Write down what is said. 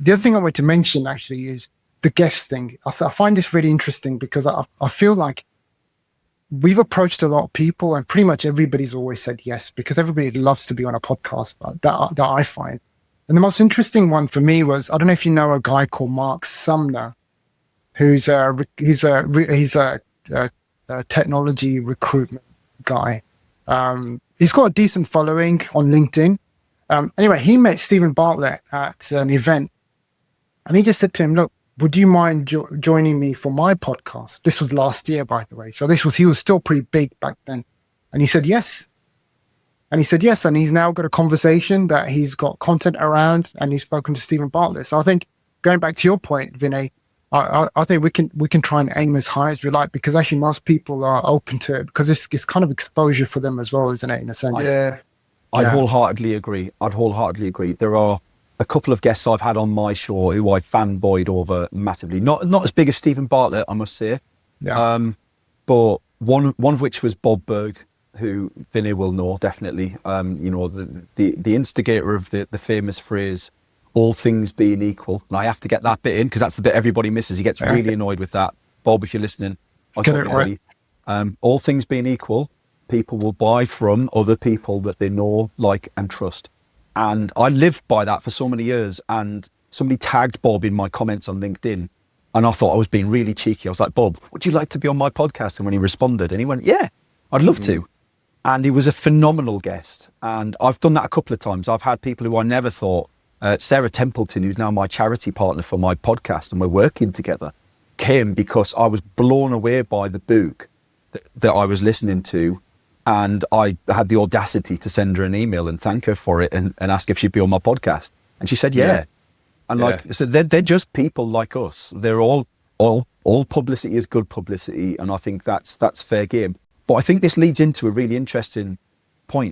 the other thing I want to mention actually is the guest thing. I find this really interesting because I feel like we've approached a lot of people and pretty much everybody's always said yes, because everybody loves to be on a podcast that I find. And the most interesting one for me was, I don't know if you know a guy called Mark Sumner, he's a technology recruitment guy. He's got a decent following on LinkedIn. Anyway, he met Stephen Bartlett at an event, and he just said to him, look, would you mind joining me for my podcast? This was last year, by the way. So he was still pretty big back then. And he said yes. And he's now got a conversation that he's got content around, and he's spoken to Stephen Bartlett. So I think, going back to your point, Vinay, I think we can try and aim as high as we like, because actually most people are open to it, because it's kind of exposure for them as well, isn't it, in a sense? Yeah. I'd wholeheartedly agree. There are a couple of guests I've had on my show who I fanboyed over massively. Not as big as Stephen Bartlett, I must say. Yeah. But one of which was Bob Berg, who Vinny will know definitely. The instigator of the famous phrase, "all things being equal." And I have to get that bit in because that's the bit everybody misses. He gets really annoyed with that. Bob, if you're listening, get it right. All things being equal, people will buy from other people that they know, like, and trust. And I lived by that for so many years. And somebody tagged Bob in my comments on LinkedIn, and I thought I was being really cheeky. I was like, "Bob, would you like to be on my podcast?" And when he responded, and he went, "Yeah, I'd love to." And he was a phenomenal guest. And I've done that a couple of times. I've had people who I never thought, Sarah Templeton, who's now my charity partner for my podcast, and we're working together, came because I was blown away by the book that I was listening to. And I had the audacity to send her an email and thank her for it and ask if she'd be on my podcast. And she said, yeah. And so they're just people like us. They're all publicity is good publicity. And I think that's fair game. But I think this leads into a really interesting point.